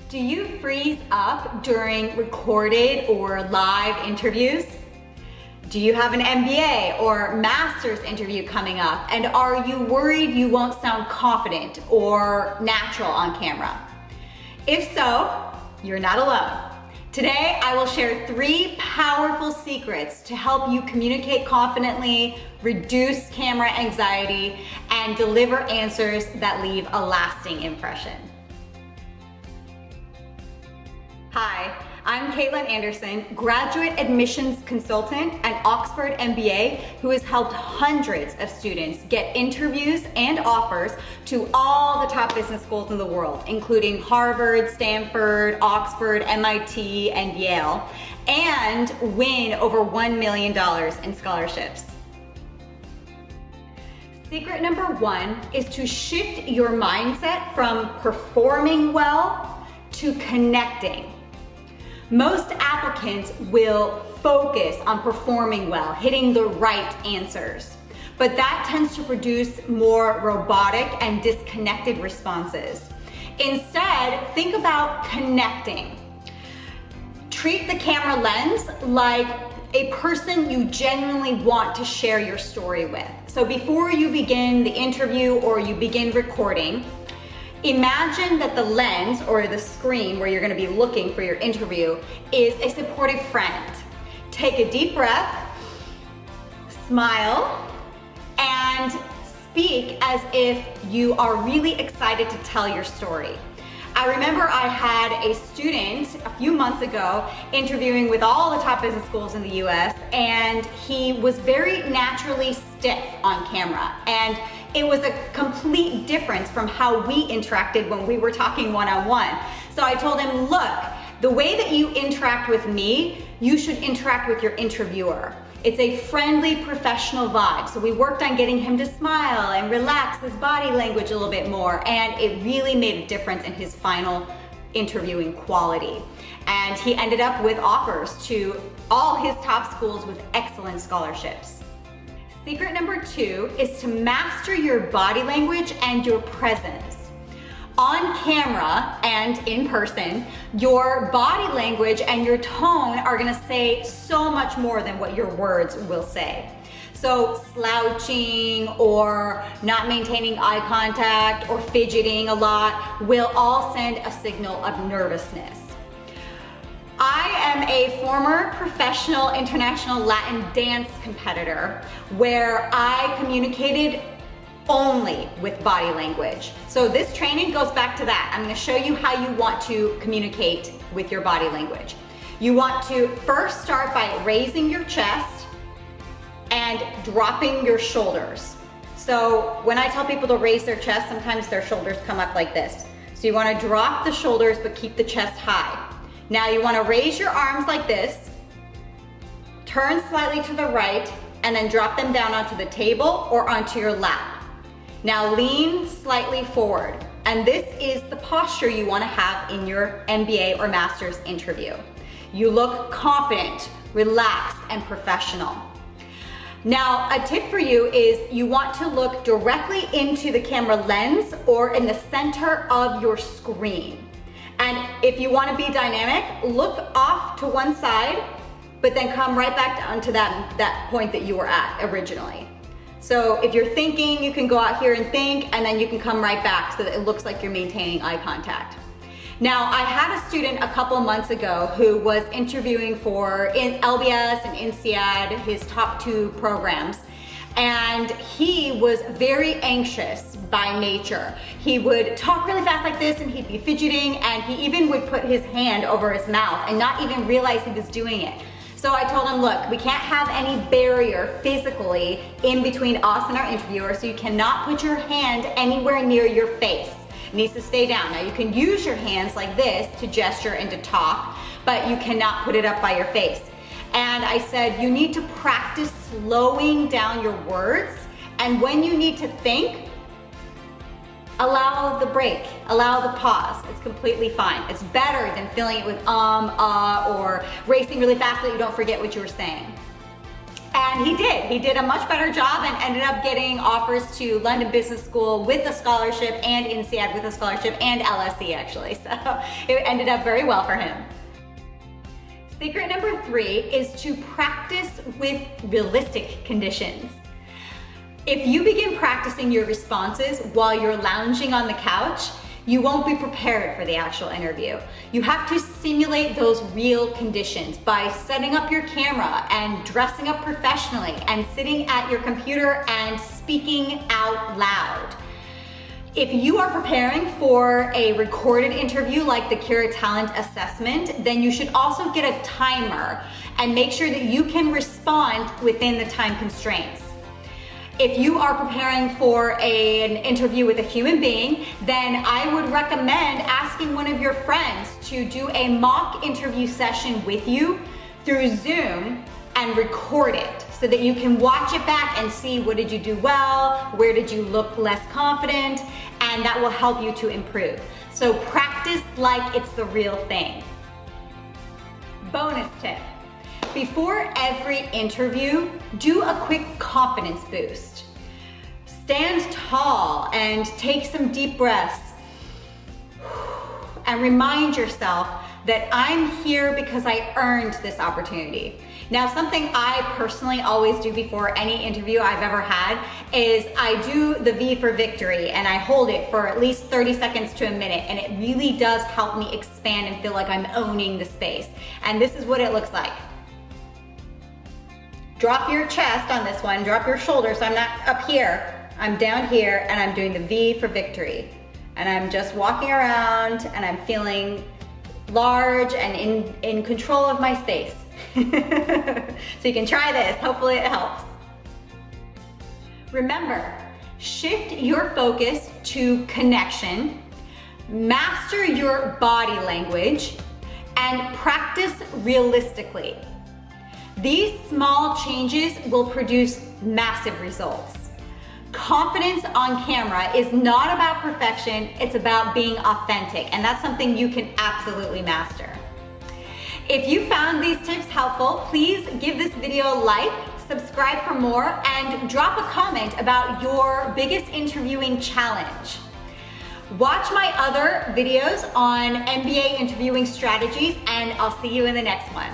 Do you freeze up during recorded or live interviews? Do you have an MBA or Master's interview coming up, and are you worried you won't sound confident or natural on camera? If so, you're not alone. Today, I will share 3 powerful secrets to help you communicate confidently, reduce camera anxiety, and deliver answers that leave a lasting impression. Hi, I'm Caitlin Anderson, graduate admissions consultant and Oxford MBA, who has helped hundreds of students get interviews and offers to all the top business schools in the world, including Harvard, Stanford, Oxford, MIT, and Yale, and win over $1 million in scholarships. Secret number 1 is to shift your mindset from performing well to connecting. Most applicants will focus on performing well, hitting the right answers, but that tends to produce more robotic and disconnected responses. Instead, think about connecting. Treat the camera lens like a person you genuinely want to share your story with. So before you begin the interview or you begin recording, imagine that the lens or the screen where you're going to be looking for your interview is a supportive friend. Take a deep breath, smile, and speak as if you are really excited to tell your story. I remember I had a student a few months ago interviewing with all the top business schools in the US, and he was very naturally stiff on camera. And it was a complete difference from how we interacted when we were talking one-on-one. So I told him, look, the way that you interact with me, you should interact with your interviewer. It's a friendly, professional vibe. So we worked on getting him to smile and relax his body language a little bit more, and it really made a difference in his final interviewing quality. And he ended up with offers to all his top schools with excellent scholarships. Secret number 2 is to master your body language and your presence. On camera and in person, your body language and your tone are gonna say so much more than what your words will say. So slouching or not maintaining eye contact or fidgeting a lot will all send a signal of nervousness. I am a former professional international Latin dance competitor where I communicated only with body language. So this training goes back to that. I'm going to show you how you want to communicate with your body language. You want to first start by raising your chest and dropping your shoulders. So when I tell people to raise their chest, sometimes their shoulders come up like this. So you want to drop the shoulders but keep the chest high. Now you want to raise your arms like this, turn slightly to the right, and then drop them down onto the table or onto your lap. Now lean slightly forward, and this is the posture you want to have in your MBA or Master's interview. You look confident, relaxed, and professional. Now, a tip for you is you want to look directly into the camera lens or in the center of your screen. And if you want to be dynamic, look off to one side, but then come right back down to that point that you were at originally. So if you're thinking, you can go out here and think, and then you can come right back so that it looks like you're maintaining eye contact. Now, I had a student a couple months ago who was interviewing for LBS and INSEAD, his top 2 programs. And he was very anxious by nature. He would talk really fast like this and he'd be fidgeting, and he even would put his hand over his mouth and not even realize he was doing it. So I told him, look, we can't have any barrier physically in between us and our interviewer, so you cannot put your hand anywhere near your face. It needs to stay down. Now you can use your hands like this to gesture and to talk, but you cannot put it up by your face. And I said, you need to practice slowing down your words, and when you need to think, allow the break, allow the pause. It's completely fine. It's better than filling it with or racing really fast so that you don't forget what you were saying. And And he did. He did a much better job and ended up getting offers to London Business School with a scholarship and INSEAD with a scholarship and LSE actually. So it ended up very well for him. Secret number 3 is to practice with realistic conditions. If you begin practicing your responses while you're lounging on the couch, you won't be prepared for the actual interview. You have to simulate those real conditions by setting up your camera and dressing up professionally and sitting at your computer and speaking out loud. If you are preparing for a recorded interview like the Cura Talent Assessment, then you should also get a timer and make sure that you can respond within the time constraints. If you are preparing for an interview with a human being, then I would recommend asking one of your friends to do a mock interview session with you through Zoom and record it so that you can watch it back and see what did you do well, where did you look less confident, and that will help you to improve. So practice like it's the real thing. Bonus tip. Before every interview, do a quick confidence boost. Stand tall and take some deep breaths. And remind yourself that I'm here because I earned this opportunity. Now, something I personally always do before any interview I've ever had is I do the V for victory and I hold it for at least 30 seconds to a minute, and it really does help me expand and feel like I'm owning the space. And this is what it looks like. Drop your chest on this one, drop your shoulders, so I'm not up here, I'm down here, and I'm doing the V for victory. And I'm just walking around and I'm feeling large and in control of my space. So you can try this, hopefully it helps. Remember, shift your focus to connection, master your body language, and practice realistically. These small changes will produce massive results. Confidence on camera is not about perfection, it's about being authentic, and that's something you can absolutely master. If you found these tips helpful, please give this video a like, subscribe for more, and drop a comment about your biggest interviewing challenge. Watch my other videos on MBA interviewing strategies, and I'll see you in the next one.